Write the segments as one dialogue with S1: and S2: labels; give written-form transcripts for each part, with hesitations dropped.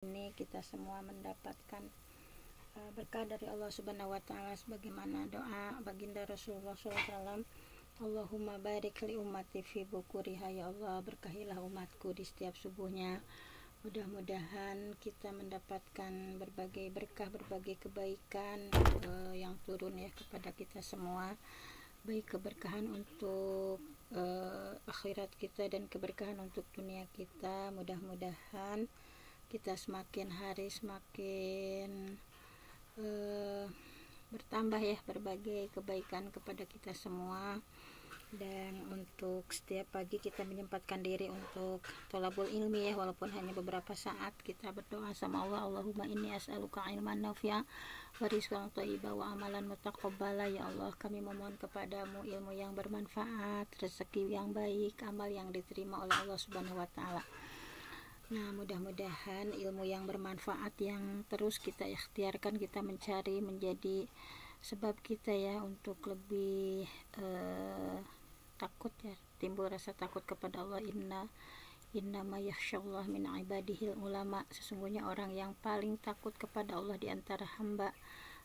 S1: Ini kita semua mendapatkan berkah dari Allah Subhanahu wa taala sebagaimana doa baginda Rasulullah SAW, Allahumma barik li ummati fi bukuriha, ya Allah berkahilah umatku di setiap subuhnya. Mudah-mudahan kita mendapatkan berbagai berkah, berbagai kebaikan yang turun ya kepada kita semua, baik keberkahan untuk akhirat kita dan keberkahan untuk dunia kita. Mudah-mudahan kita semakin hari semakin bertambah ya berbagai kebaikan kepada kita semua. Dan untuk setiap pagi kita menyempatkan diri untuk thalabul ilmi ya, walaupun hanya beberapa saat kita berdoa sama Allah, Allahumma inni as'aluka ilman nafi'a wa rizqan thayyiban wa amalan mutaqabbala. Ya Allah, kami memohon kepadamu ilmu yang bermanfaat, rezeki yang baik, amal yang diterima oleh Allah Subhanahu wa taala. Nah, mudah-mudahan ilmu yang bermanfaat yang terus kita ikhtiarkan, kita mencari, menjadi sebab kita ya untuk lebih takut ya, timbul rasa takut kepada Allah. Inna ma yakhsyallah min ibadihil ulama, sesungguhnya orang yang paling takut kepada Allah di antara hamba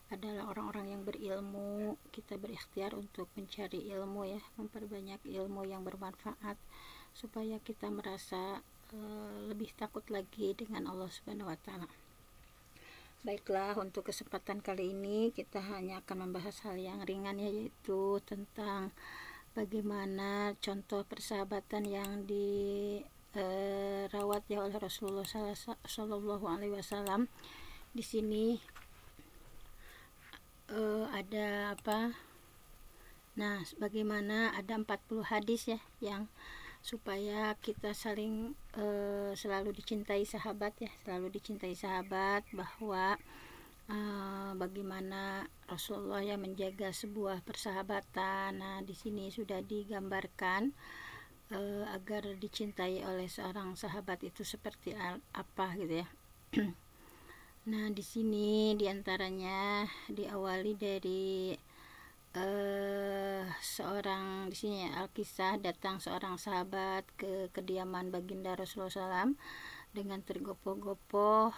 S1: adalah orang-orang yang berilmu. Kita berikhtiar untuk mencari ilmu ya, memperbanyak ilmu yang bermanfaat supaya kita merasa lebih takut lagi dengan Allah Subhanahu wa taala. Baiklah, untuk kesempatan kali ini kita hanya akan membahas hal yang ringan ya, yaitu tentang bagaimana contoh persahabatan yang dirawat ya oleh Rasulullah Shallallahu Alaihi Wasallam. Di sini ada apa? Nah, bagaimana ada 40 hadis ya yang supaya kita saling selalu dicintai sahabat ya, selalu dicintai sahabat, bahwa bagaimana Rasulullah yang menjaga sebuah persahabatan. Nah, di sini sudah digambarkan agar dicintai oleh seorang sahabat itu seperti apa gitu ya. Nah, di sini diantaranya diawali dari seorang di sini ya, Al-Kisah, datang seorang sahabat ke kediaman baginda Rasulullah SAW dengan tergopoh-gopoh.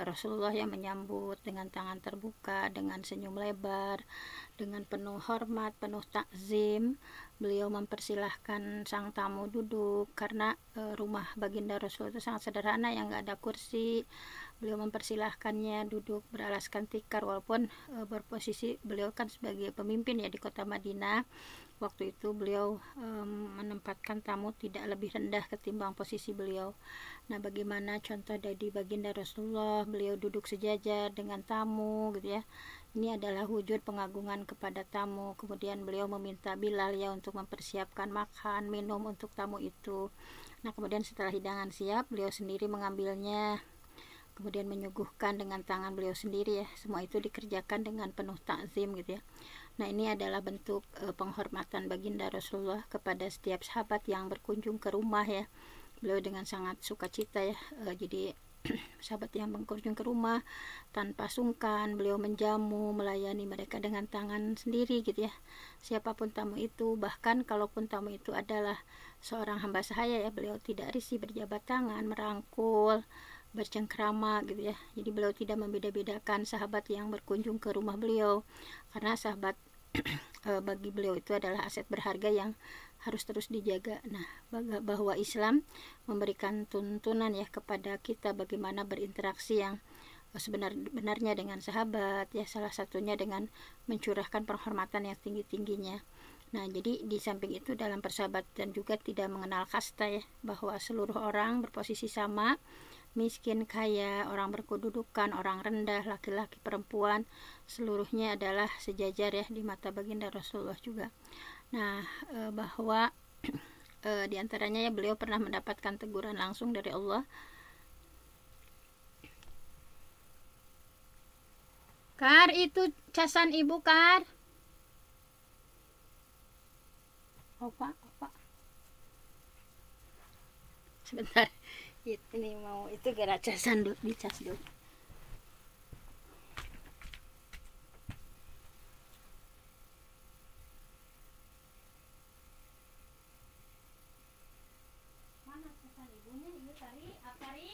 S1: Rasulullah yang menyambut dengan tangan terbuka, dengan senyum lebar, dengan penuh hormat, penuh takzim. Beliau mempersilahkan sang tamu duduk karena rumah baginda Rasulullah itu sangat sederhana, yang gak ada kursi. Beliau mempersilahkannya duduk beralaskan tikar, walaupun berposisi beliau kan sebagai pemimpin ya di kota Madinah. Waktu itu beliau menempatkan tamu tidak lebih rendah ketimbang posisi beliau. Nah, bagaimana contoh dari baginda Rasulullah, beliau duduk sejajar dengan tamu gitu ya. Ini adalah wujud pengagungan kepada tamu. Kemudian beliau meminta Bilal ya untuk mempersiapkan makan, minum untuk tamu itu. Nah, kemudian setelah hidangan siap, beliau sendiri mengambilnya, kemudian menyuguhkan dengan tangan beliau sendiri ya. Semua itu dikerjakan dengan penuh takzim gitu ya. Nah, ini adalah bentuk penghormatan baginda Rasulullah kepada setiap sahabat yang berkunjung ke rumah ya. Beliau dengan sangat sukacita ya, jadi sahabat yang berkunjung ke rumah tanpa sungkan, beliau menjamu, melayani mereka dengan tangan sendiri gitu ya. Siapapun tamu itu, bahkan kalaupun tamu itu adalah seorang hamba sahaya ya, beliau tidak risih berjabat tangan, merangkul, bercengkrama gitu ya. Jadi beliau tidak membeda-bedakan sahabat yang berkunjung ke rumah beliau, karena sahabat bagi beliau itu adalah aset berharga yang harus terus dijaga. Nah, bahwa Islam memberikan tuntunan ya kepada kita bagaimana berinteraksi yang sebenarnya dengan sahabat ya, salah satunya dengan mencurahkan penghormatan yang tinggi-tingginya. Nah, jadi di samping itu dalam persahabatan juga tidak mengenal kasta ya, bahwa seluruh orang berposisi sama, miskin, kaya, orang berkedudukan, orang rendah, laki-laki, perempuan, seluruhnya adalah sejajar ya di mata baginda Rasulullah juga. Nah, bahwa diantaranya ya beliau pernah mendapatkan teguran langsung dari Allah. Kar, itu casan ibu, Kar. Opa. Sebentar. Ini mau itu gara casan dulu, dicas dulu. Mana casan ibunya? Ini tari, apa ri?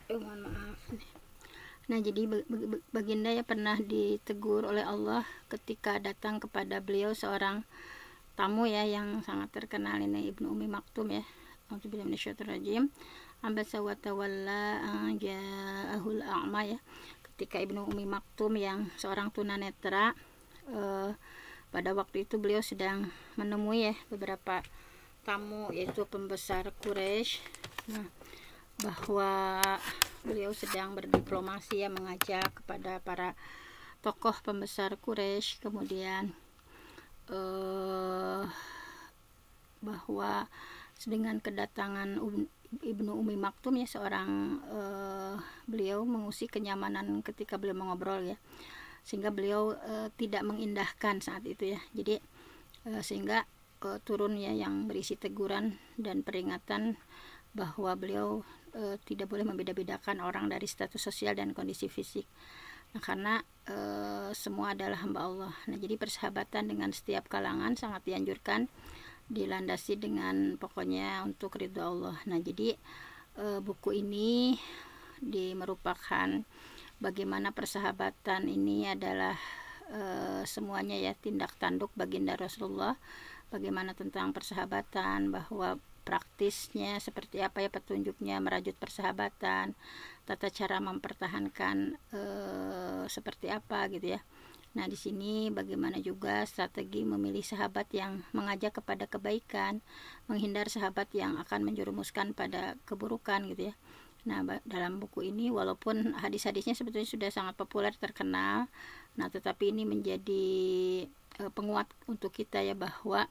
S1: Mohon maaf nih. Nah, jadi Baginda ya pernah ditegur oleh Allah ketika datang kepada beliau seorang tamu ya yang sangat terkenal ini, Ibnu Ummi Maktum ya. Auzubillahi minasyaitonirrajim. Abasa wa tawalla ja'ahul a'ma ya. Ketika Ibnu Ummi Maktum yang seorang tunanetra, pada waktu itu beliau sedang menemui ya beberapa tamu, yaitu pembesar Quraisy. Nah, bahwa beliau sedang berdiplomasi ya, mengajak kepada para tokoh pembesar Quraisy, kemudian bahwa dengan kedatangan Ibnu Ummi Maktum ya, seorang beliau mengusik kenyamanan ketika beliau mengobrol ya, sehingga beliau tidak mengindahkan saat itu ya. Jadi sehingga turun ya yang berisi teguran dan peringatan bahwa beliau tidak boleh membeda-bedakan orang dari status sosial dan kondisi fisik. Nah, karena semua adalah hamba Allah. Nah, jadi persahabatan dengan setiap kalangan sangat dianjurkan, dilandasi dengan pokoknya untuk ridho Allah. Nah, jadi buku ini merupakan bagaimana persahabatan ini adalah semuanya ya tindak tanduk baginda Rasulullah. Bagaimana tentang persahabatan, bahwa praktisnya seperti apa ya petunjuknya merajut persahabatan, tata cara mempertahankan seperti apa gitu ya. Nah, di sini bagaimana juga strategi memilih sahabat yang mengajak kepada kebaikan, menghindar sahabat yang akan menjerumuskan pada keburukan gitu ya. Nah, dalam buku ini walaupun hadis-hadisnya sebetulnya sudah sangat populer, terkenal, nah tetapi ini menjadi penguat untuk kita ya, bahwa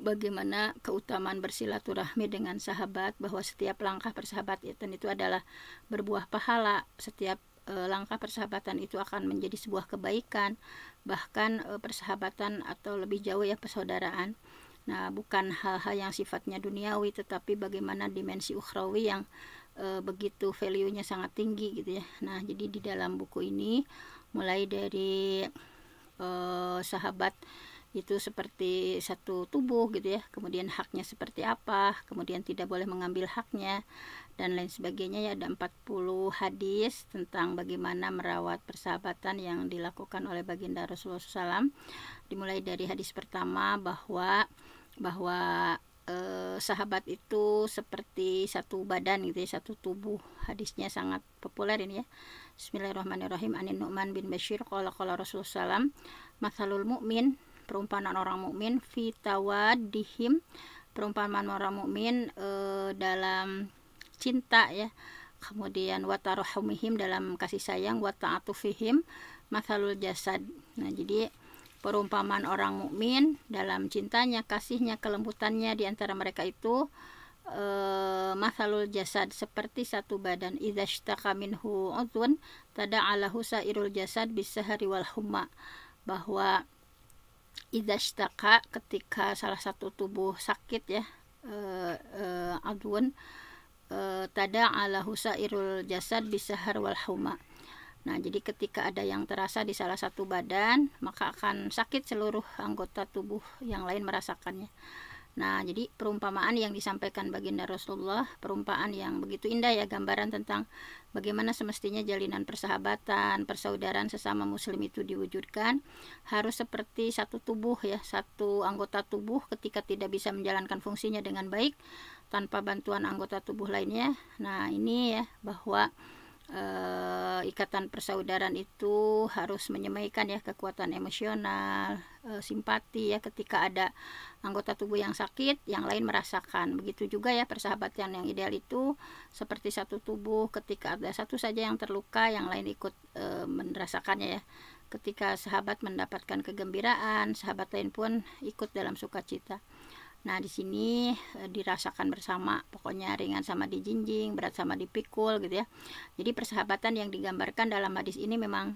S1: bagaimana keutamaan bersilaturahmi dengan sahabat, bahwa setiap langkah persahabatan itu adalah berbuah pahala, setiap langkah persahabatan itu akan menjadi sebuah kebaikan, bahkan persahabatan atau lebih jauh ya persaudaraan. Nah, bukan hal-hal yang sifatnya duniawi, tetapi bagaimana dimensi ukhrawi yang begitu value-nya sangat tinggi gitu ya. Nah, jadi di dalam buku ini mulai dari sahabat itu seperti satu tubuh gitu ya, kemudian haknya seperti apa, kemudian tidak boleh mengambil haknya dan lain sebagainya ya. Ada 40 hadis tentang bagaimana merawat persahabatan yang dilakukan oleh baginda Rasulullah SAW. Dimulai dari hadis pertama bahwa sahabat itu seperti satu badan gitu ya, satu tubuh. Hadisnya sangat populer ini ya. Bismillahirrahmanirrahim. Anin Nu'man bin Bashir qala Rasulullah SAW, mathalul mu'min, perumpamaan orang mukmin, fi tawaddihim, perumpamaan orang mukmin dalam cinta ya, kemudian wa tarahumihim, dalam kasih sayang, wa ta'atufihim, mathalul jasad. Nah, jadi perumpamaan orang mukmin dalam cintanya, kasihnya, kelembutannya di antara mereka itu mathalul jasad, seperti satu badan. Idza ishtaka minhu udhun tada'alahu sairul jasad bisahari wal humma, bahwa idashtaka, ketika salah satu tubuh sakit ya, adun, tada ala husairul jasad bisahar wal huma. Nah, jadi ketika ada yang terasa di salah satu badan, maka akan sakit seluruh anggota tubuh yang lain merasakannya. Nah, jadi perumpamaan yang disampaikan baginda Rasulullah, perumpamaan yang begitu indah ya, gambaran tentang bagaimana semestinya jalinan persahabatan, persaudaraan sesama muslim itu diwujudkan, harus seperti satu tubuh ya, satu anggota tubuh ketika tidak bisa menjalankan fungsinya dengan baik tanpa bantuan anggota tubuh lainnya. Nah, ini ya, bahwa ikatan persaudaraan itu harus menyemaikan ya kekuatan emosional, simpati ya, ketika ada anggota tubuh yang sakit, yang lain merasakan. Begitu juga ya persahabatan yang ideal itu seperti satu tubuh, ketika ada satu saja yang terluka, yang lain ikut merasakannya ya. Ketika sahabat mendapatkan kegembiraan, sahabat lain pun ikut dalam sukacita. Nah, di sini dirasakan bersama, pokoknya ringan sama dijinjing, berat sama dipikul gitu ya. Jadi persahabatan yang digambarkan dalam hadis ini memang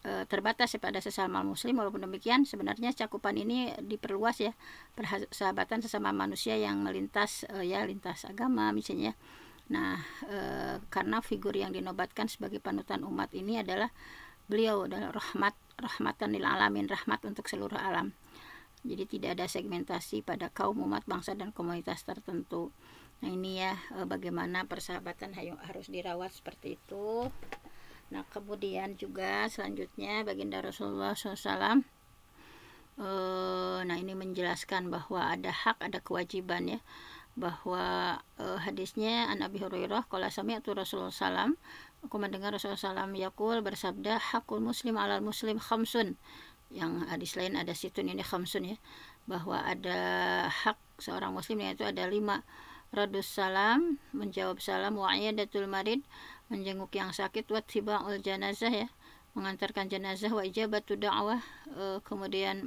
S1: terbatas ya pada sesama muslim. Walaupun demikian, sebenarnya cakupan ini diperluas ya, persahabatan sesama manusia yang melintas lintas agama misalnya. Nah, karena figur yang dinobatkan sebagai panutan umat ini adalah beliau adalah rahmat rahmatan lil alamin, rahmat untuk seluruh alam. Jadi tidak ada segmentasi pada kaum, umat, bangsa, dan komunitas tertentu. Nah ini ya bagaimana persahabatan harus dirawat seperti itu. Nah kemudian juga selanjutnya baginda Rasulullah SAW nah ini menjelaskan bahwa ada hak, ada kewajiban ya, bahwa hadisnya an Abi Hurairah qala sami'tu Rasulullah SAW, aku mendengar Rasulullah SAW yaqul, bersabda, hakul muslim alal muslim khamsun, yang hadis lain ada situn, ini khamsun ya, bahwa ada hak seorang muslim, yaitu ada 5: radus salam, menjawab salam, wa iyadatul marid, menjenguk yang sakit, wa tiba'ul janazah ya, mengantarkan jenazah, wa ijabatu da'wah, kemudian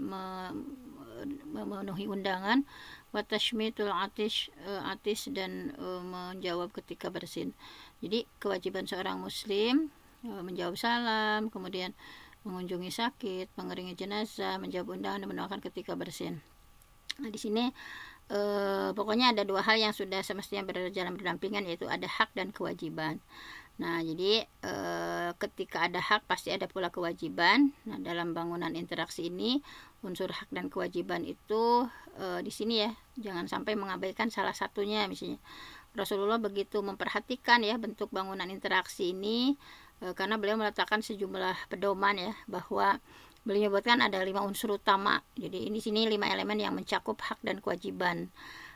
S1: memenuhi undangan, wa tashmitul atis, dan menjawab ketika bersin. Jadi kewajiban seorang muslim menjawab salam, kemudian mengunjungi sakit, mengiringi jenazah, menjawab undangan, dan mendoakan ketika bersin. Nah di sini pokoknya ada 2 hal yang sudah semestinya berjalan berdampingan, yaitu ada hak dan kewajiban. Nah jadi ketika ada hak pasti ada pula kewajiban. Nah dalam bangunan interaksi ini unsur hak dan kewajiban itu di sini ya, jangan sampai mengabaikan salah satunya. Misalnya Rasulullah begitu memperhatikan ya bentuk bangunan interaksi ini karena beliau meletakkan sejumlah pedoman ya, bahwa beliau menyebutkan ada 5 unsur utama. Jadi ini sini 5 elemen yang mencakup hak dan kewajiban.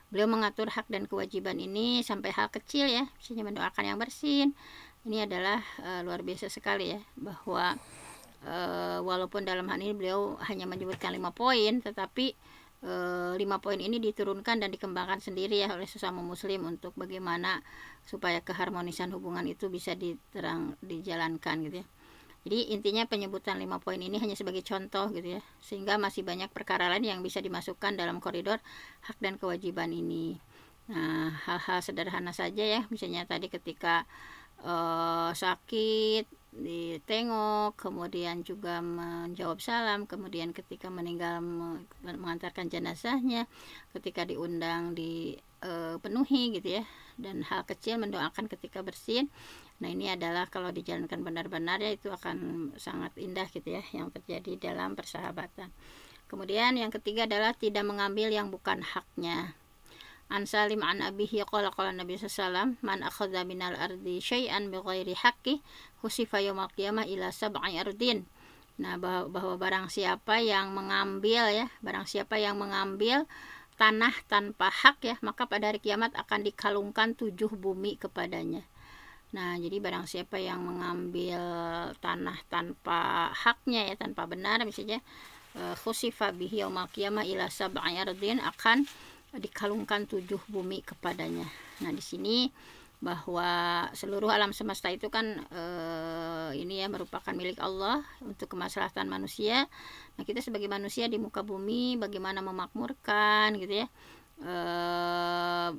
S1: Beliau mengatur hak dan kewajiban ini sampai hal kecil ya, misalnya mendoakan yang bersin. Ini adalah luar biasa sekali ya, bahwa walaupun dalam hal ini beliau hanya menyebutkan 5 poin, tetapi 5 poin ini diturunkan dan dikembangkan sendiri ya oleh sesama muslim untuk bagaimana supaya keharmonisan hubungan itu bisa dijalankan gitu ya. Jadi intinya penyebutan 5 poin ini hanya sebagai contoh gitu ya, sehingga masih banyak perkara lain yang bisa dimasukkan dalam koridor hak dan kewajiban ini. Nah hal-hal sederhana saja ya, misalnya tadi ketika sakit ditengok, kemudian juga menjawab salam, kemudian ketika meninggal mengantarkan jenazahnya, ketika diundang dipenuhi gitu ya, dan hal kecil mendoakan ketika bersin. Nah ini adalah kalau dijalankan benar-benar ya, itu akan sangat indah gitu ya yang terjadi dalam persahabatan. Kemudian yang ketiga adalah tidak mengambil yang bukan haknya. An Salim an abihi qala qala Nabi sallallahu, man akhadha minal ardi syai'an bighairi haqqi husifa yaumil qiyamah ila sab'i ardin. Nah bahwa barang siapa yang mengambil ya, barang siapa yang mengambil tanah tanpa hak ya, maka pada hari kiamat akan dikalungkan 7 bumi kepadanya. Nah jadi barang siapa yang mengambil tanah tanpa haknya ya, tanpa benar, misalnya khusifa bihi yaumil qiyamah ila sab'i ardin, akan dikalungkan 7 bumi kepadanya. Nah di sini bahwa seluruh alam semesta itu kan ini ya merupakan milik Allah untuk kemaslahatan manusia. Nah kita sebagai manusia di muka bumi bagaimana memakmurkan gitu ya,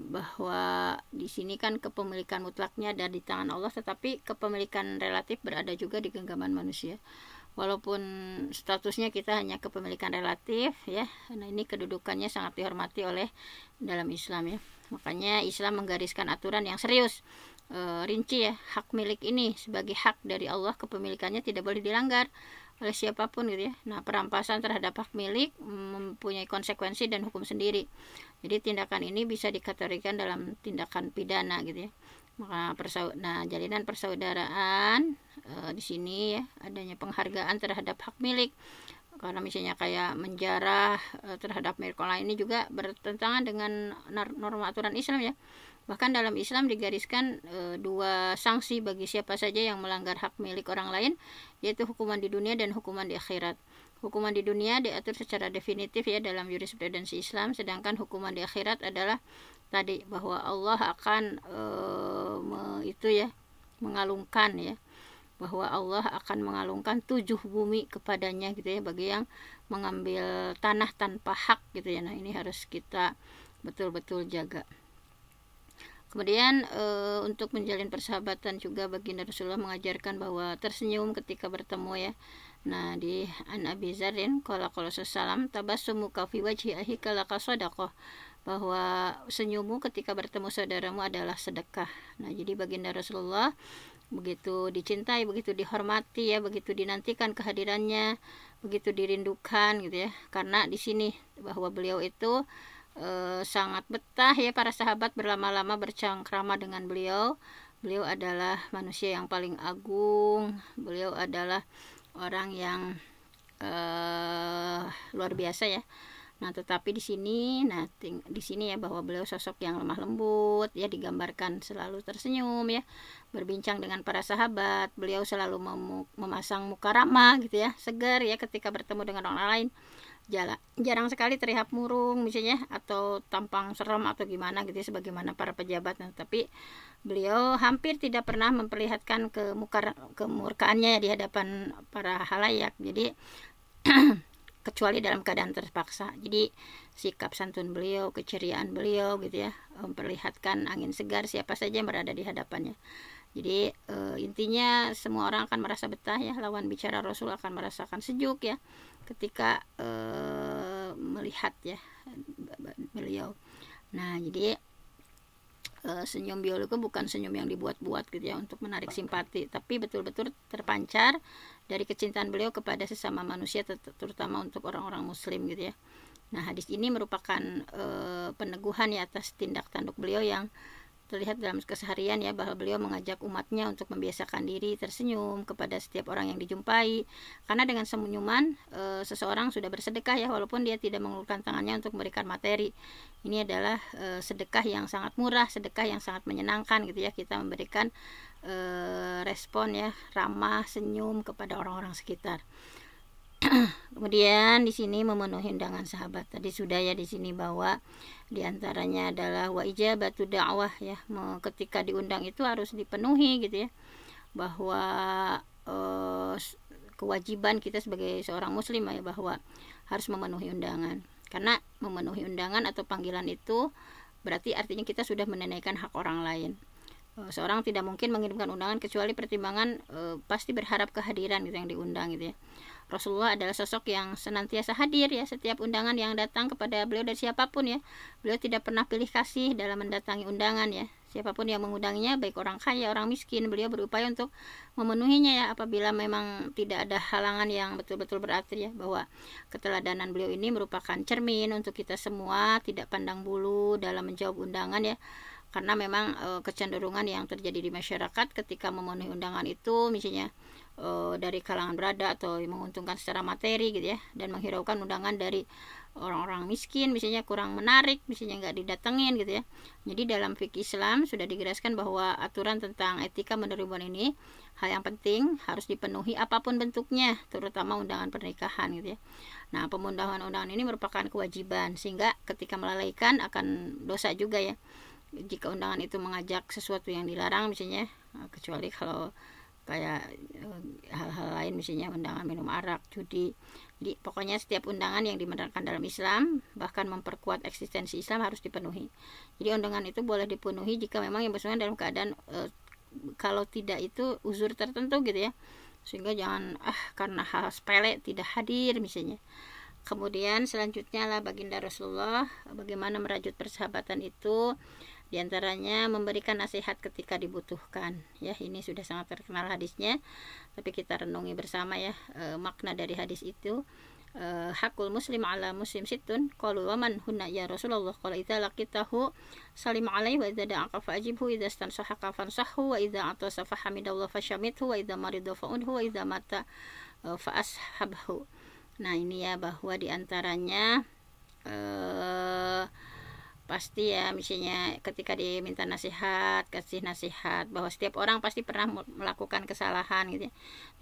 S1: bahwa di sini kan kepemilikan mutlaknya ada di tangan Allah, tetapi kepemilikan relatif berada juga di genggaman manusia. Walaupun statusnya kita hanya kepemilikan relatif ya, nah ini kedudukannya sangat dihormati oleh dalam Islam ya. Makanya Islam menggariskan aturan yang serius, rinci ya, hak milik ini sebagai hak dari Allah, kepemilikannya tidak boleh dilanggar oleh siapapun gitu ya. Nah perampasan terhadap hak milik mempunyai konsekuensi dan hukum sendiri. Jadi tindakan ini bisa dikategorikan dalam tindakan pidana gitu ya. Maka jalinan persaudaraan di sini ya, adanya penghargaan terhadap hak milik, karena misalnya kayak menjarah terhadap milik orang lain ini juga bertentangan dengan norma aturan Islam ya. Bahkan dalam Islam digariskan 2 sanksi bagi siapa saja yang melanggar hak milik orang lain, yaitu hukuman di dunia dan hukuman di akhirat. Hukuman di dunia diatur secara definitif ya dalam jurisprudensi Islam, sedangkan hukuman di akhirat adalah tadi bahwa Allah akan mengalungkan ya, bahwa Allah akan mengalungkan 7 bumi kepadanya gitu ya, bagi yang mengambil tanah tanpa hak gitu ya. Nah ini harus kita betul-betul jaga. Kemudian untuk menjalin persahabatan juga baginda Rasulullah mengajarkan bahwa tersenyum ketika bertemu ya. Nah di An Abi Dzarrin qala qala sallam tabassumuka fi wajhi akhika laka shadaqah. bahwa senyummu ketika bertemu saudaramu adalah sedekah. Nah, jadi baginda Rasulullah begitu dicintai, begitu dihormati ya, begitu dinantikan kehadirannya, begitu dirindukan gitu ya. Karena di sini bahwa beliau itu sangat betah ya para sahabat berlama-lama bercengkrama dengan beliau. Beliau adalah manusia yang paling agung, beliau adalah orang yang luar biasa ya. Nah, tetapi di sini, di sini ya bahwa beliau sosok yang lemah lembut ya, digambarkan selalu tersenyum ya, berbincang dengan para sahabat. Beliau selalu memasang muka ramah gitu ya, segar ya ketika bertemu dengan orang lain. Jarang sekali terlihat murung misalnya atau tampang serem atau gimana gitu ya, sebagaimana para pejabat. Nah, tapi beliau hampir tidak pernah memperlihatkan kemurkaannya di hadapan para halayak. Jadi kecuali dalam keadaan terpaksa. Jadi sikap santun beliau, keceriaan beliau gitu ya, memperlihatkan angin segar siapa saja yang berada di hadapannya. Jadi intinya semua orang akan merasa betah ya, lawan bicara Rasul akan merasakan sejuk ya ketika melihat ya beliau. Nah, jadi senyum beliau itu bukan senyum yang dibuat-buat gitu ya untuk menarik simpati, tapi betul-betul terpancar dari kecintaan beliau kepada sesama manusia, terutama untuk orang-orang muslim gitu ya. Nah, hadis ini merupakan peneguhan ya atas tindak tanduk beliau yang terlihat dalam keseharian ya, bahwa beliau mengajak umatnya untuk membiasakan diri tersenyum kepada setiap orang yang dijumpai, karena dengan senyuman seseorang sudah bersedekah ya, walaupun dia tidak mengulurkan tangannya untuk memberikan materi. Ini adalah sedekah yang sangat murah, sedekah yang sangat menyenangkan gitu ya, kita memberikan respon ya, ramah, senyum kepada orang-orang sekitar. Kemudian di sini memenuhi undangan sahabat. Tadi sudah ya di sini bahwa diantaranya adalah wa ijabatu da'wah ya, ketika diundang itu harus dipenuhi gitu ya, bahwa kewajiban kita sebagai seorang muslim ya, bahwa harus memenuhi undangan. Karena memenuhi undangan atau panggilan itu berarti artinya kita sudah menunaikan hak orang lain. Seorang tidak mungkin mengirimkan undangan kecuali pertimbangan pasti berharap kehadiran gitu yang diundang gitu ya. Rasulullah adalah sosok yang senantiasa hadir ya, setiap undangan yang datang kepada beliau dari siapapun ya. Beliau tidak pernah pilih kasih dalam mendatangi undangan ya. Siapapun yang mengundanginya, baik orang kaya, orang miskin, beliau berupaya untuk memenuhinya ya, apabila memang tidak ada halangan yang betul-betul berarti ya, bahwa keteladanan beliau ini merupakan cermin untuk kita semua, tidak pandang bulu dalam menjawab undangan ya. Karena memang kecenderungan yang terjadi di masyarakat ketika memenuhi undangan itu misalnya dari kalangan berada atau menguntungkan secara materi gitu ya, dan menghiraukan undangan dari orang-orang miskin misalnya kurang menarik, misalnya nggak didatengin gitu ya. Jadi dalam fikih Islam sudah dijelaskan bahwa aturan tentang etika menerima ini hal yang penting, harus dipenuhi apapun bentuknya, terutama undangan pernikahan gitu ya. Nah, pemundahan-undangan ini merupakan kewajiban, sehingga ketika melalaikan akan dosa juga ya jika undangan itu mengajak sesuatu yang dilarang misalnya, kecuali kalau kayak hal-hal lain misalnya undangan minum arak, judi. Jadi pokoknya setiap undangan yang dibenarkan dalam Islam, bahkan memperkuat eksistensi Islam, harus dipenuhi. Jadi undangan itu boleh dipenuhi jika memang yang bersangkutan dalam keadaan kalau tidak itu uzur tertentu gitu ya, sehingga jangan karena hal sepele tidak hadir misalnya. Kemudian selanjutnya lah baginda Rasulullah bagaimana merajut persahabatan itu, diantaranya memberikan nasihat ketika dibutuhkan ya. Ini sudah sangat terkenal hadisnya, tapi kita renungi bersama ya makna dari hadis itu. Hakul muslim ala muslim situn, qalu wa man hunna ya Rasulullah, qala idza laqitahu salim alaihi wa idza da'aka fa'ajibhu, idza stansahaka fansahhu, wa idza atasa fahamidallah fashamithu, wa idza marida fa'udhu, wa idza mata fa'ashabhu. Nah, ini ya bahwa diantaranya pasti ya misalnya ketika diminta nasihat, kasih nasihat bahwa setiap orang pasti pernah melakukan kesalahan gitu ya.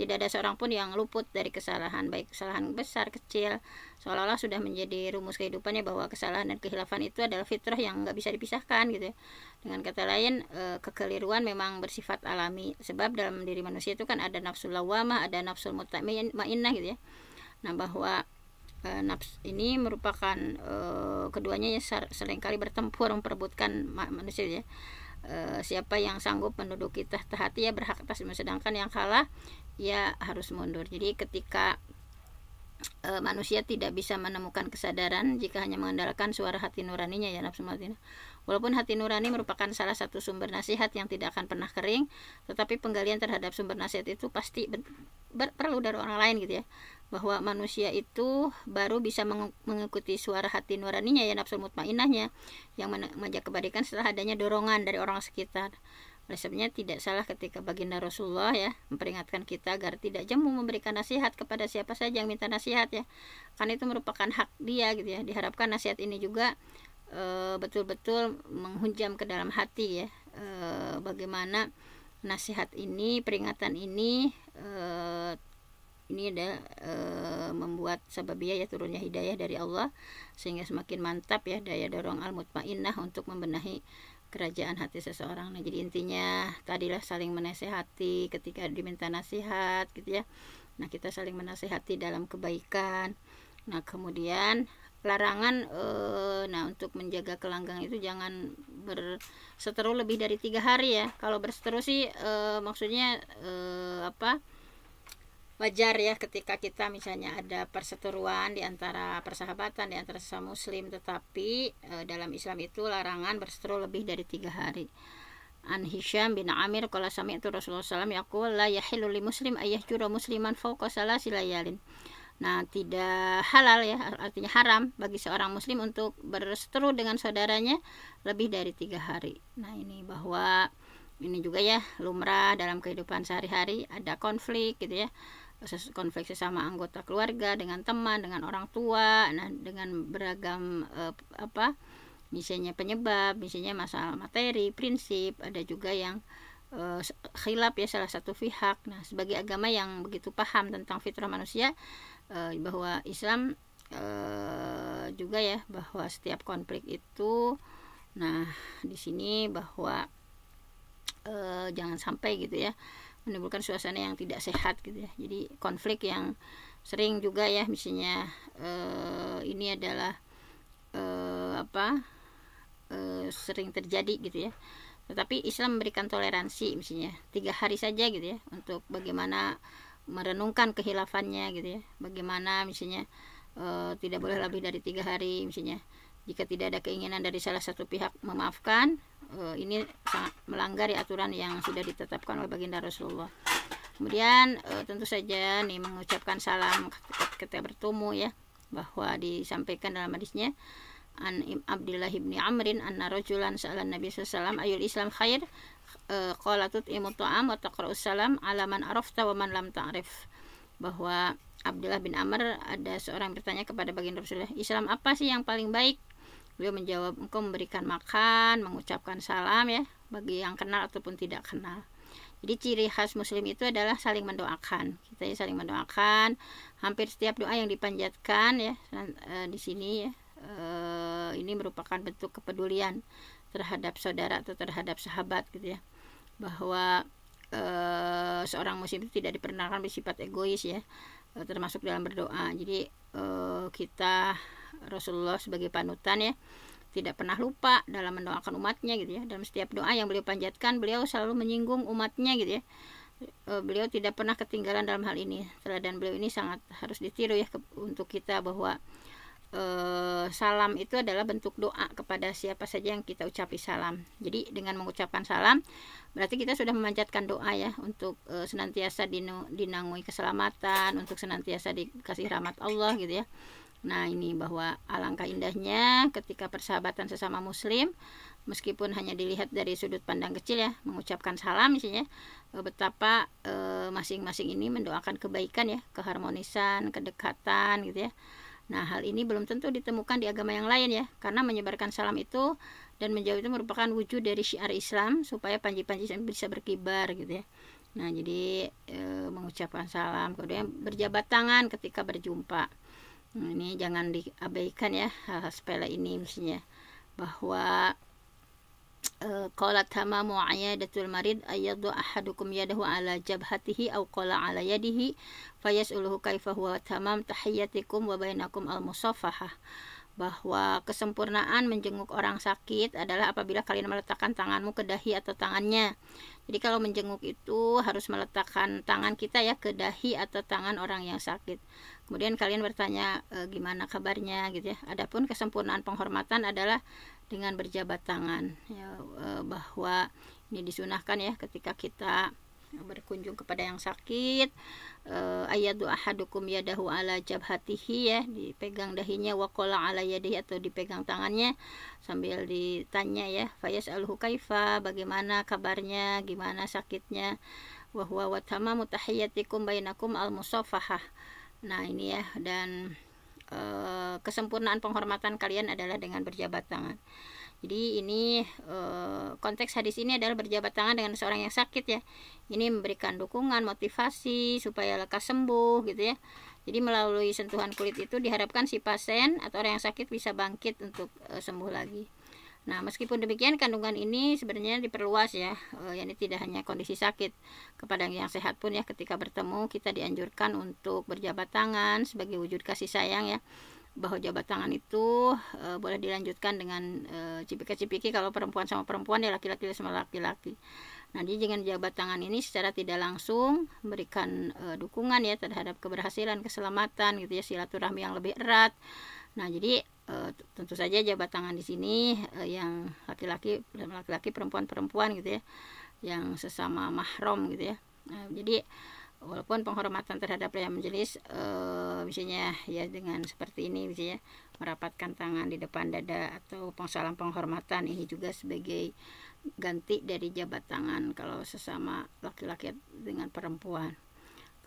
S1: Tidak ada seorang pun yang luput dari kesalahan, baik kesalahan besar kecil, seolah-olah sudah menjadi rumus kehidupannya bahwa kesalahan dan kehilafan itu adalah fitrah yang nggak bisa dipisahkan gitu ya. Dengan kata lain, kekeliruan memang bersifat alami, sebab dalam diri manusia itu kan ada nafsul lawamah, ada nafsul mutmainnah gitu ya. Nah, bahwa nafs ini merupakan keduanya ya seringkali bertempur memperebutkan manusia ya. Siapa yang sanggup menduduki tahta hati ya berhak atas, sedangkan yang kalah ya harus mundur. Jadi ketika manusia tidak bisa menemukan kesadaran jika hanya mengandalkan suara hati nuraninya ya nafsu batinah. Walaupun hati nurani merupakan salah satu sumber nasihat yang tidak akan pernah kering, tetapi penggalian terhadap sumber nasihat itu pasti perlu dari orang lain gitu ya. Bahwa manusia itu baru bisa mengikuti suara hati nuraninya ya nafsu mutmainnahnya yang mengajak kebaikan setelah adanya dorongan dari orang sekitar. Oleh sebabnya tidak salah ketika baginda Rasulullah ya memperingatkan kita agar tidak jemu memberikan nasihat kepada siapa saja yang minta nasihat ya, karena itu merupakan hak dia gitu ya. Diharapkan nasihat ini juga betul-betul menghunjam ke dalam hati ya, bagaimana nasihat ini, peringatan ini adalah membuat sababiyah ya turunnya hidayah dari Allah, sehingga semakin mantap ya daya dorong al-mutmainnah untuk membenahi kerajaan hati seseorang. Nah, jadi intinya tadilah saling menasehati ketika diminta nasihat gitu ya. Nah, kita saling menasehati dalam kebaikan. Nah, kemudian larangan nah untuk menjaga kelanggang itu jangan berseteru lebih dari 3 hari ya. Kalau berseteru sih maksudnya wajar ya ketika kita misalnya ada perseteruan di antara persahabatan di antara sesama muslim, tetapi dalam Islam itu larangan berseteru lebih dari 3 hari. An Hisham bin Amir qala sami'tu Rasulullah sallallahu alaihi wasallam yaqul la yahillu li muslim ayyahjura musliman fawqa salasi layalin. Nah, tidak halal ya, artinya haram bagi seorang muslim untuk berseteru dengan saudaranya lebih dari 3 hari. Nah, ini bahwa ini juga ya lumrah dalam kehidupan sehari-hari, ada konflik gitu ya, konflik sesama anggota keluarga, dengan teman, dengan orang tua, nah dengan beragam misalnya penyebab, misalnya masalah materi, prinsip, ada juga yang khilaf ya salah satu pihak. Nah, sebagai agama yang begitu paham tentang fitrah manusia, bahwa Islam juga ya bahwa setiap konflik itu, nah di sini bahwa jangan sampai gitu ya menimbulkan suasana yang tidak sehat gitu ya. Jadi konflik yang sering juga ya misalnya ini adalah sering terjadi gitu ya. Tetapi Islam memberikan toleransi misalnya 3 hari saja gitu ya untuk bagaimana merenungkan kehilafannya gitu ya. Bagaimana misalnya tidak boleh lebih dari 3 hari misalnya. Jika tidak ada keinginan dari salah satu pihak memaafkan, ini sangat melanggar aturan yang sudah ditetapkan oleh baginda Rasulullah. Kemudian tentu saja nih mengucapkan salam ketika bertemu ya, bahwa disampaikan dalam hadisnya an Abdullah bin Amrin anna rajulan sa'alan Nabi sallallahu alaihi wasallam ayul Islam khair, qala tut'imu ta'am wa taqra'us salam ala man arafta wa man lam ta'rif. Bahwa Abdullah bin Amr, ada seorang bertanya kepada baginda Rasulullah, Islam apa sih yang paling baik? Beliau menjawab, engkau memberikan makan, mengucapkan salam ya bagi yang kenal ataupun tidak kenal. Jadi ciri khas muslim itu adalah saling mendoakan. Kita ya saling mendoakan. Hampir setiap doa yang dipanjatkan ya di sini ya, ini merupakan bentuk kepedulian terhadap saudara atau terhadap sahabat gitu ya. Bahwa seorang muslim itu tidak diperkenankan bersifat egois ya, termasuk dalam berdoa. Jadi kita Rasulullah sebagai panutan ya tidak pernah lupa dalam mendoakan umatnya gitu ya. Dalam setiap doa yang beliau panjatkan, beliau selalu menyinggung umatnya gitu ya. Beliau tidak pernah ketinggalan dalam hal ini. Teladan beliau ini sangat harus ditiru ya untuk kita, bahwa salam itu adalah bentuk doa kepada siapa saja yang kita ucapi salam. Jadi dengan mengucapkan salam berarti kita sudah memanjatkan doa ya untuk senantiasa dinangui keselamatan, untuk senantiasa dikasih rahmat Allah gitu ya. Nah, ini bahwa alangkah indahnya ketika persahabatan sesama muslim, meskipun hanya dilihat dari sudut pandang kecil ya, mengucapkan salam misalnya, betapa masing-masing ini mendoakan kebaikan ya, keharmonisan, kedekatan gitu ya. Nah, hal ini belum tentu ditemukan di agama yang lain ya, karena menyebarkan salam itu dan menjauh itu merupakan wujud dari syiar Islam supaya panji-panji bisa berkibar gitu ya. Nah, jadi mengucapkan salam, kemudian berjabat tangan ketika berjumpa. Nah, ini jangan diabaikan ya hal-hal sepele ini misalnya, bahwa qalat tamamu ayadatul marid ayyadu ahadukum yadahu ala jabhatihi aw qala ala yadihi fayas'uluhu kaifa huwa tamam tahiyyatikum wa bainakum al-musaffahah. bahwa kesempurnaan menjenguk orang sakit adalah apabila kalian meletakkan tanganmu ke dahi atau tangannya. Jadi kalau menjenguk itu harus meletakkan tangan kita ya ke dahi atau tangan orang yang sakit. Kemudian kalian bertanya gimana kabarnya gitu ya. Adapun kesempurnaan penghormatan adalah dengan berjabat tangan ya, bahwa ini disunahkan ya ketika kita berkunjung kepada yang sakit, ayadu ahadukum yadahu ala jabhatihi ya, dipegang dahinya, waqala ala yadihi atau dipegang tangannya sambil ditanya ya, fayas'aluhu kaifa, bagaimana kabarnya, gimana sakitnya, wa huwa wa tamamu tahiyyatikum bainakum al-musafahah. Nah ini ya, dan kesempurnaan penghormatan kalian adalah dengan berjabat tangan. Jadi ini konteks hadis ini adalah berjabat tangan dengan seorang yang sakit ya. Ini memberikan dukungan, motivasi supaya lekas sembuh gitu ya. Jadi melalui sentuhan kulit itu diharapkan si pasien atau orang yang sakit bisa bangkit untuk sembuh lagi. Nah meskipun demikian kandungan ini sebenarnya diperluas ya. Ini tidak hanya kondisi sakit, kepada yang sehat pun ya ketika bertemu kita dianjurkan untuk berjabat tangan sebagai wujud kasih sayang ya. Bahwa jabat tangan itu boleh dilanjutkan dengan cipika-cipiki kalau perempuan sama perempuan ya, laki-laki sama laki-laki. Nah jadi dengan jabat tangan ini secara tidak langsung memberikan dukungan ya terhadap keberhasilan, keselamatan gitu ya, silaturahmi yang lebih erat. Nah jadi tentu saja jabat tangan di sini yang laki-laki perempuan gitu ya, yang sesama mahram gitu ya. Nah, jadi walaupun penghormatan terhadap layan majelis misalnya ya dengan seperti ini misalnya merapatkan tangan di depan dada atau salam penghormatan, ini juga sebagai ganti dari jabat tangan kalau sesama laki-laki dengan perempuan.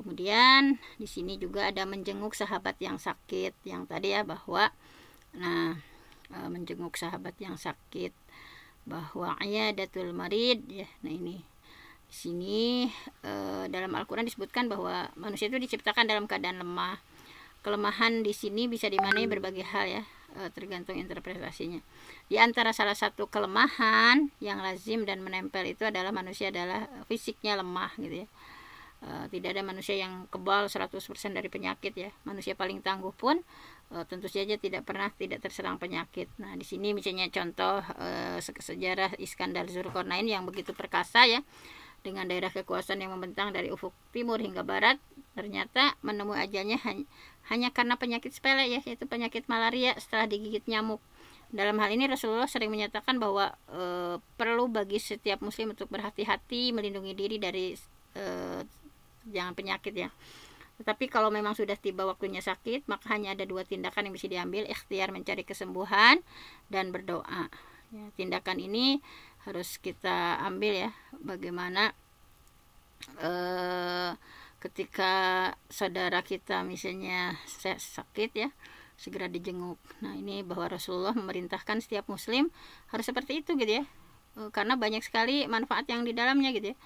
S1: Kemudian di sini juga ada menjenguk sahabat yang sakit yang tadi ya, bahwa menjenguk sahabat yang sakit, bahwa iyadatul marid ya. Nah ini di sini dalam Al-Quran disebutkan bahwa manusia itu diciptakan dalam keadaan lemah. Kelemahan di sini bisa dimaknai berbagai hal ya, tergantung interpretasinya. Di antara salah satu kelemahan yang lazim dan menempel itu adalah manusia adalah fisiknya lemah gitu ya. Tidak ada manusia yang kebal 100% dari penyakit ya. Manusia paling tangguh pun tentu saja tidak terserang penyakit. Nah di sini misalnya contoh sejarah Iskandar Zulkarnain yang begitu perkasa ya, dengan daerah kekuasaan yang membentang dari ufuk timur hingga barat, ternyata menemui ajalnya hanya karena penyakit sepele ya, yaitu penyakit malaria setelah digigit nyamuk. Dalam hal ini Rasulullah sering menyatakan bahwa perlu bagi setiap muslim untuk berhati-hati melindungi diri dari jangan penyakit ya. Tetapi kalau memang sudah tiba waktunya sakit, maka hanya ada dua tindakan yang bisa diambil, ikhtiar mencari kesembuhan dan berdoa ya. Tindakan ini harus kita ambil ya, bagaimana ketika saudara kita misalnya sakit ya, segera dijenguk. Nah ini bahwa Rasulullah memerintahkan setiap muslim harus seperti itu gitu ya, karena banyak sekali manfaat yang di dalamnya gitu ya.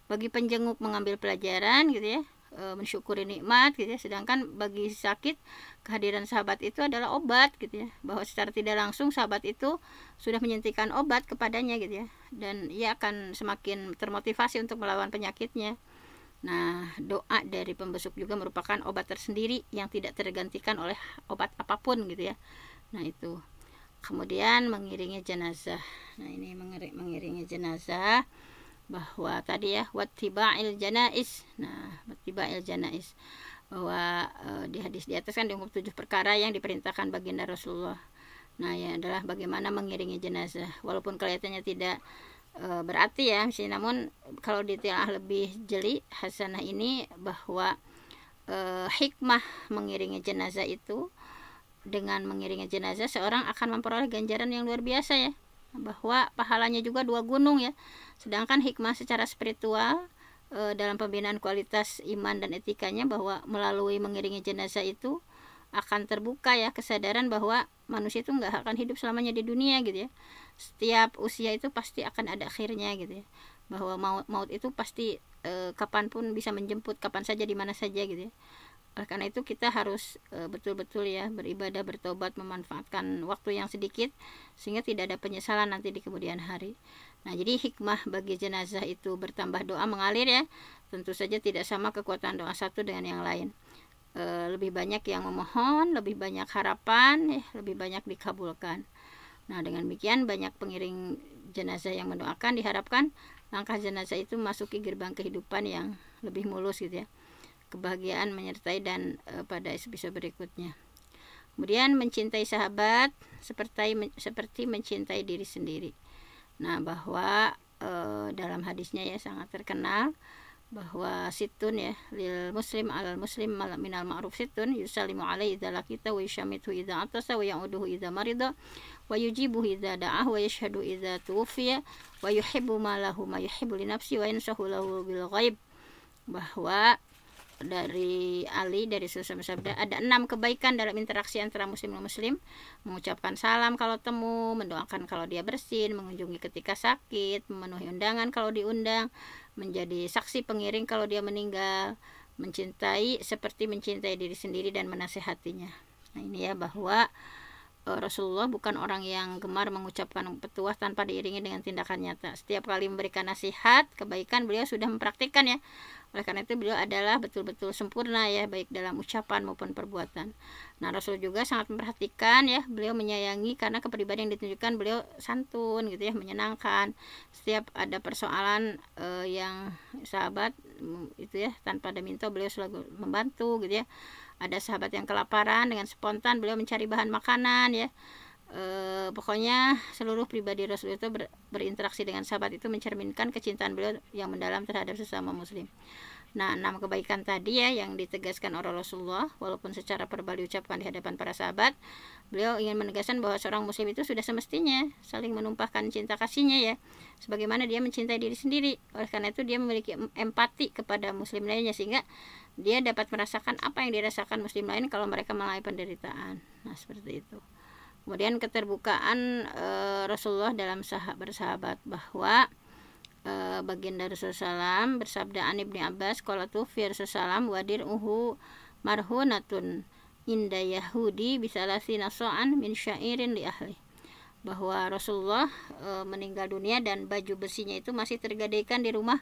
S1: Bagi penjenguk mengambil pelajaran gitu ya, mensyukuri nikmat gitu ya. Sedangkan bagi sakit, kehadiran sahabat itu adalah obat gitu ya, bahwa secara tidak langsung sahabat itu sudah menyuntikkan obat kepadanya gitu ya, dan ia akan semakin termotivasi untuk melawan penyakitnya. Nah doa dari pembesuk juga merupakan obat tersendiri yang tidak tergantikan oleh obat apapun gitu ya. Nah itu. Kemudian mengiringi jenazah. Nah ini mengiringi jenazah, bahwa tadi ya wattiba'il janais. Nah wattiba'il janais, bahwa di hadis di atas kan diungkap 7 perkara yang diperintahkan baginda Rasulullah. Nah ya adalah bagaimana mengiringi jenazah, walaupun kelihatannya tidak berarti ya misalnya, namun kalau ditelaah lebih jeli hasanah ini, bahwa hikmah mengiringi jenazah itu, dengan mengiringi jenazah seorang akan memperoleh ganjaran yang luar biasa ya, bahwa pahalanya juga 2 gunung ya. Sedangkan hikmah secara spiritual dalam pembinaan kualitas iman dan etikanya, bahwa melalui mengiringi jenazah itu akan terbuka ya kesadaran bahwa manusia itu nggak akan hidup selamanya di dunia gitu ya. Setiap usia itu pasti akan ada akhirnya gitu ya, bahwa maut itu pasti kapanpun bisa menjemput, kapan saja, di mana saja gitu ya. Oleh karena itu kita harus betul-betul ya beribadah, bertobat, memanfaatkan waktu yang sedikit sehingga tidak ada penyesalan nanti di kemudian hari. Nah jadi hikmah bagi jenazah itu bertambah doa mengalir ya. Tentu saja tidak sama kekuatan doa satu dengan yang lain. lebih banyak yang memohon, lebih banyak harapan, lebih banyak dikabulkan. Nah, dengan demikian banyak pengiring jenazah yang mendoakan, diharapkan langkah jenazah itu masuki gerbang kehidupan yang lebih mulus gitu ya. Kebahagiaan menyertai dan pada episode berikutnya. Kemudian mencintai sahabat seperti mencintai diri sendiri. Nah, bahwa dalam hadisnya ya sangat terkenal bahwa situn ya lil muslim alal muslim minal ma'ruf situn yusallimu alaihi idza laqita wa yushamithu idza atasa wa ya'uduhu idza marida wa yujibuhu idza da'ah wa yashhadu idza tuwfiya wa yuhibbu ma lahu ma yuhibbu li nafsi wa yansahu lahu bil ghaib. Bahwa dari Ali dari Rasulullah bersabda, ada 6 kebaikan dalam interaksi antara muslim dan muslim: mengucapkan salam kalau temu, mendoakan kalau dia bersin, mengunjungi ketika sakit, memenuhi undangan kalau diundang, menjadi saksi pengiring kalau dia meninggal, mencintai seperti mencintai diri sendiri dan menasehatinya. Nah, ini ya bahwa Rasulullah bukan orang yang gemar mengucapkan petuah tanpa diiringi dengan tindakan nyata. Setiap kali memberikan nasihat kebaikan, beliau sudah mempraktikkan ya. Oleh karena itu beliau adalah betul-betul sempurna ya, baik dalam ucapan maupun perbuatan. Nah, Rasul juga sangat memperhatikan ya, beliau menyayangi karena kepribadian yang ditunjukkan beliau santun gitu ya, menyenangkan. Setiap ada persoalan yang sahabat itu ya, tanpa ada minta beliau selalu membantu gitu ya. Ada sahabat yang kelaparan, dengan spontan beliau mencari bahan makanan ya. Pokoknya seluruh pribadi Rasul itu berinteraksi dengan sahabat itu mencerminkan kecintaan beliau yang mendalam terhadap sesama muslim. Nah, 6 kebaikan tadi ya yang ditegaskan oleh Rasulullah, walaupun secara verbal diucapkan di hadapan para sahabat, beliau ingin menegaskan bahwa seorang muslim itu sudah semestinya saling menumpahkan cinta kasihnya ya, sebagaimana dia mencintai diri sendiri. Oleh karena itu dia memiliki empati kepada muslim lainnya, sehingga dia dapat merasakan apa yang dirasakan muslim lain kalau mereka mengalami penderitaan. Nah, seperti itu. Kemudian keterbukaan Rasulullah dalam bersahabat, bahwa baginda Rasulullah SAW bersabda an Ibni Abbas qala tu fi Rasulullah wadir marhunatun inda Yahudi bisalasi naso'an min syairin li ahli. Bahwa Rasulullah meninggal dunia dan baju besinya itu masih tergadaikan di rumah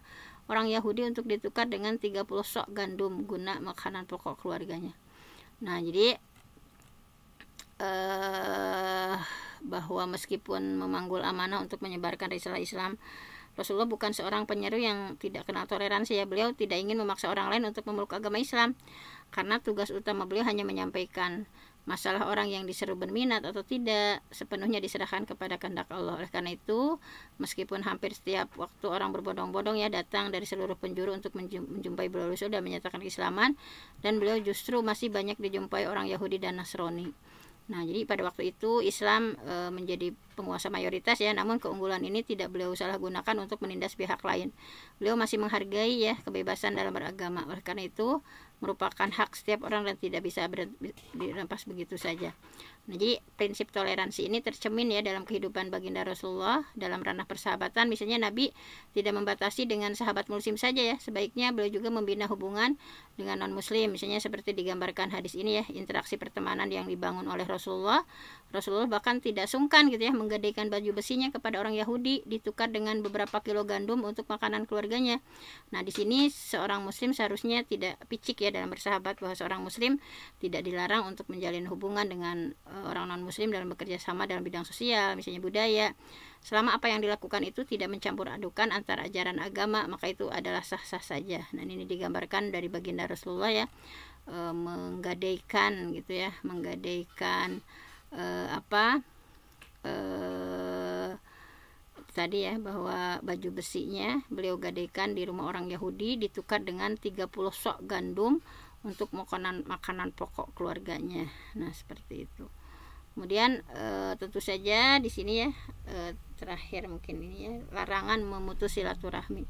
S1: orang Yahudi untuk ditukar dengan 30 sok gandum guna makanan pokok keluarganya. Nah, jadi bahwa meskipun memanggul amanah untuk menyebarkan risalah Islam, Rasulullah bukan seorang penyeru yang tidak kenal toleransi ya. Beliau tidak ingin memaksa orang lain untuk memeluk agama Islam, karena tugas utama beliau hanya menyampaikan. Masalah orang yang diseru berminat atau tidak sepenuhnya diserahkan kepada kehendak Allah. Oleh karena itu, meskipun hampir setiap waktu orang berbondong-bondong ya datang dari seluruh penjuru untuk menjumpai beliau dan menyatakan keislaman, dan beliau justru masih banyak dijumpai orang Yahudi dan Nasrani. Nah, jadi pada waktu itu Islam menjadi penguasa mayoritas ya, namun keunggulan ini tidak beliau salah gunakan untuk menindas pihak lain. Beliau masih menghargai ya kebebasan dalam beragama. Oleh karena itu merupakan hak setiap orang dan tidak bisa dirampas begitu saja. Nah, jadi prinsip toleransi ini tercermin ya dalam kehidupan baginda Rasulullah dalam ranah persahabatan. Misalnya Nabi tidak membatasi dengan sahabat muslim saja ya, sebaiknya beliau juga membina hubungan dengan non muslim. Misalnya seperti digambarkan hadis ini ya, interaksi pertemanan yang dibangun oleh Rasulullah bahkan tidak sungkan gitu ya menggadaikan baju besinya kepada orang Yahudi ditukar dengan beberapa kilo gandum untuk makanan keluarganya. Nah, di sini seorang muslim seharusnya tidak picik ya dalam bersahabat, bahwa seorang muslim tidak dilarang untuk menjalin hubungan dengan orang non muslim dalam bekerja sama dalam bidang sosial, misalnya budaya, selama apa yang dilakukan itu tidak mencampur adukan antara ajaran agama, maka itu adalah sah-sah saja. Nah, ini digambarkan dari baginda Rasulullah ya, menggadaikan gitu ya, tadi ya, bahwa baju besinya beliau gadaikan di rumah orang Yahudi ditukar dengan 30 sok gandum untuk makanan pokok keluarganya. Nah, seperti itu. Kemudian tentu saja di sini ya, terakhir mungkin ini ya, larangan memutus silaturahmi.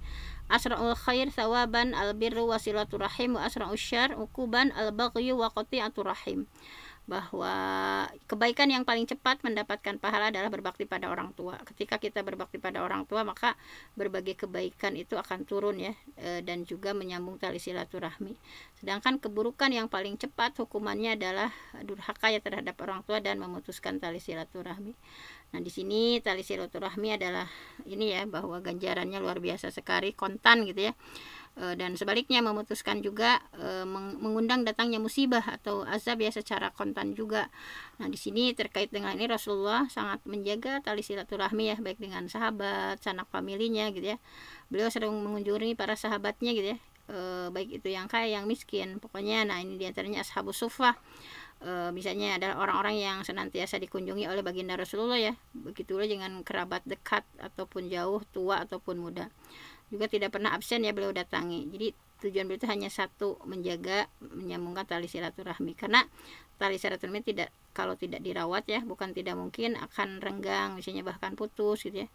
S1: Asra'ul khair sawaban albirru wa silaturahim wa asra'ul syarr uquban albaghyu wa qati'atur rahim. Bahwa kebaikan yang paling cepat mendapatkan pahala adalah berbakti pada orang tua. Ketika kita berbakti pada orang tua, maka berbagai kebaikan itu akan turun ya, dan juga menyambung tali silaturahmi. Sedangkan keburukan yang paling cepat hukumannya adalah durhaka ya terhadap orang tua dan memutuskan tali silaturahmi. Nah, di sini tali silaturahmi adalah ini ya, bahwa ganjarannya luar biasa sekali, kontan gitu ya. Dan sebaliknya memutuskan juga mengundang datangnya musibah atau azab ya secara kontan juga. Nah, di sini terkait dengan ini Rasulullah sangat menjaga tali silaturahmi ya, baik dengan sahabat, sanak familinya gitu ya. Beliau sering mengunjungi para sahabatnya gitu ya, baik itu yang kaya, yang miskin, pokoknya. Nah, ini diantaranya ashabus suffah, misalnya adalah orang-orang yang senantiasa dikunjungi oleh baginda Rasulullah ya. Begitulah dengan kerabat dekat ataupun jauh, tua ataupun muda, juga tidak pernah absen ya beliau datangi. Jadi tujuan beliau itu hanya satu, menjaga, menyambungkan tali silaturahmi. Karena tali silaturahmi kalau tidak dirawat ya, bukan tidak mungkin akan renggang, misalnya bahkan putus gitu ya.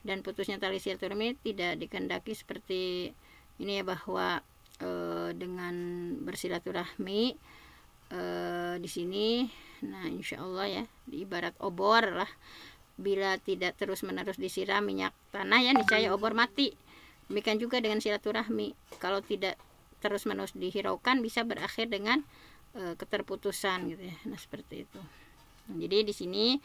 S1: Dan putusnya tali silaturahmi tidak dikehendaki seperti ini ya, bahwa dengan bersilaturahmi di sini, nah insya Allah ya, ibarat obor lah, bila tidak terus menerus disiram minyak tanah ya, niscaya obor mati. Demikian juga dengan silaturahmi, kalau tidak terus menerus dihiraukan bisa berakhir dengan keterputusan gitu ya. Nah, seperti itu. Nah, jadi di sini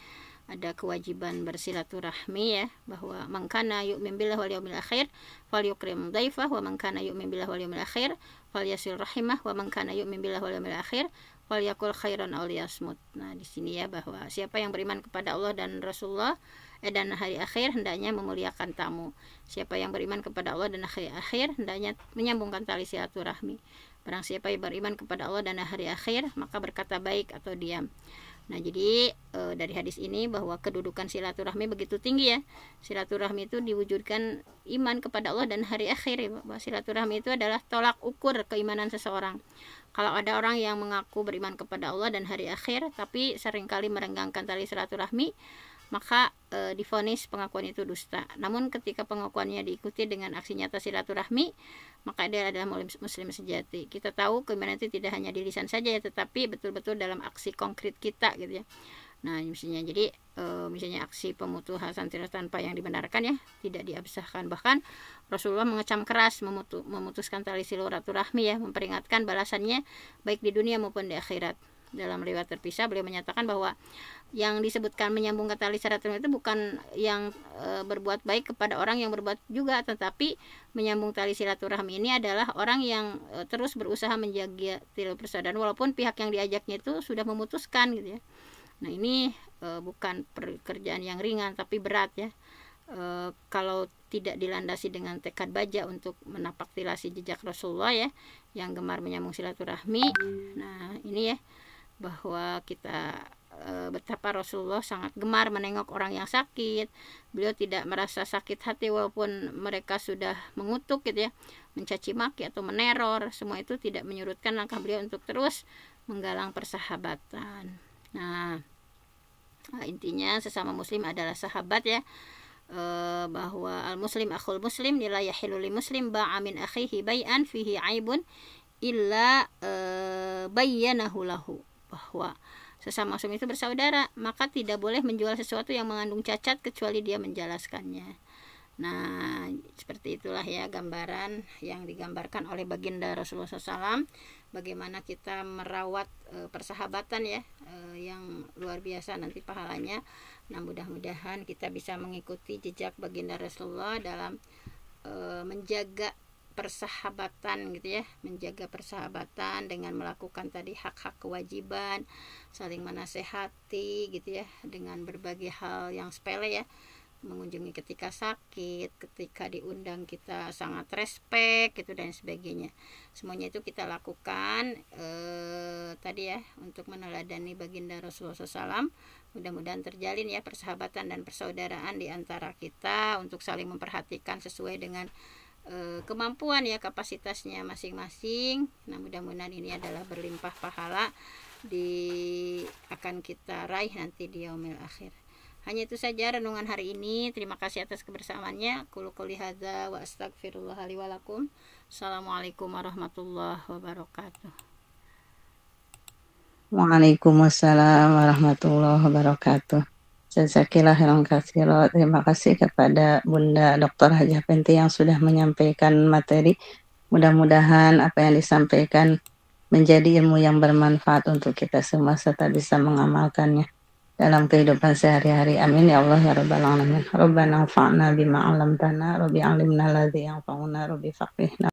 S1: ada kewajiban bersilaturahmi ya, bahwa man kana yu'min billahi wal yaumil akhir falyukrim dhaifah, wa man kana yu'min billahi wal yaumil akhir falyasil rahimah, wa man kana yu'min billahi wal yaumil akhir falyakul khairan aw liyasmut. Nah, di sini ya, bahwa siapa yang beriman kepada Allah dan Rasulullah dan hari akhir hendaknya memuliakan tamu. Siapa yang beriman kepada Allah dan hari akhir hendaknya menyambungkan tali silaturahmi. Barang siapa yang beriman kepada Allah dan hari akhir, maka berkata baik atau diam. Nah, jadi dari hadis ini bahwa kedudukan silaturahmi begitu tinggi ya. Silaturahmi itu diwujudkan iman kepada Allah dan hari akhir ya. Bahwa silaturahmi itu adalah tolak ukur keimanan seseorang. Kalau ada orang yang mengaku beriman kepada Allah dan hari akhir, tapi seringkali merenggangkan tali silaturahmi, maka divonis pengakuan itu dusta. Namun ketika pengakuannya diikuti dengan aksi nyata silaturahmi, maka dia adalah muslim sejati. Kita tahu keimanan itu tidak hanya di lisan saja ya, tetapi betul-betul dalam aksi konkret kita gitu ya. Nah, misalnya jadi misalnya aksi pemutusan tanpa yang dibenarkan ya, tidak diabsahkan. Bahkan Rasulullah mengecam keras memutuskan tali silaturahmi ya, memperingatkan balasannya baik di dunia maupun di akhirat. Dalam riwayat terpisah beliau menyatakan bahwa yang disebutkan menyambungkan tali silaturahmi itu bukan yang berbuat baik kepada orang yang berbuat juga, tetapi menyambung tali silaturahmi ini adalah orang yang terus berusaha menjaga tali persaudaraan walaupun pihak yang diajaknya itu sudah memutuskan gitu ya. Nah, ini bukan pekerjaan yang ringan tapi berat ya. Kalau tidak dilandasi dengan tekad baja untuk menapak tilasi jejak Rasulullah ya, yang gemar menyambung silaturahmi. Nah, ini ya, bahwa kita betapa Rasulullah sangat gemar menengok orang yang sakit. Beliau tidak merasa sakit hati walaupun mereka sudah mengutuk gitu ya, mencaci maki atau meneror. Semua itu tidak menyurutkan langkah beliau untuk terus menggalang persahabatan. Nah, intinya sesama muslim adalah sahabat ya, bahwa al muslim akhul muslim, la yahilu li muslim ba'a min akhihi bai'an fihi aibun illa bayyanahu lahu, bahwa sesama muslim itu bersaudara, maka tidak boleh menjual sesuatu yang mengandung cacat kecuali dia menjelaskannya. Nah, seperti itulah ya gambaran yang digambarkan oleh baginda Rasulullah SAW, bagaimana kita merawat persahabatan ya, yang luar biasa nanti pahalanya. Nah, mudah-mudahan kita bisa mengikuti jejak baginda Rasulullah dalam menjaga persahabatan gitu ya, menjaga persahabatan dengan melakukan tadi hak-hak kewajiban, saling menasehati gitu ya, dengan berbagai hal yang sepele ya, mengunjungi ketika sakit, ketika diundang kita sangat respect gitu dan sebagainya. Semuanya itu kita lakukan tadi ya, untuk meneladani baginda Rasulullah SAW. Mudah-mudahan terjalin ya persahabatan dan persaudaraan di antara kita untuk saling memperhatikan sesuai dengan kemampuan ya, kapasitasnya masing-masing. Nah, mudah-mudahan ini adalah berlimpah pahala akan kita raih nanti di yaumil akhir. Hanya itu saja renungan hari ini. Terima kasih atas kebersamaannya. Qul qouli hadza wa astaghfirullah li wa lakum. Assalamualaikum warahmatullahi wabarakatuh.
S2: Waalaikumsalam warahmatullahi wabarakatuh. Jazakillah khairan katsira. Terima kasih kepada Bunda Dr. Hajah Penti yang sudah menyampaikan materi. Mudah-mudahan apa yang disampaikan menjadi ilmu yang bermanfaat untuk kita semua serta bisa mengamalkannya dalam kehidupan sehari-hari. Amin ya Allah ya rabbal alamin. Rabbana anfa'na bima 'allamtana, rabbi 'allimna alladzi yanfa'una, rabbi faqihna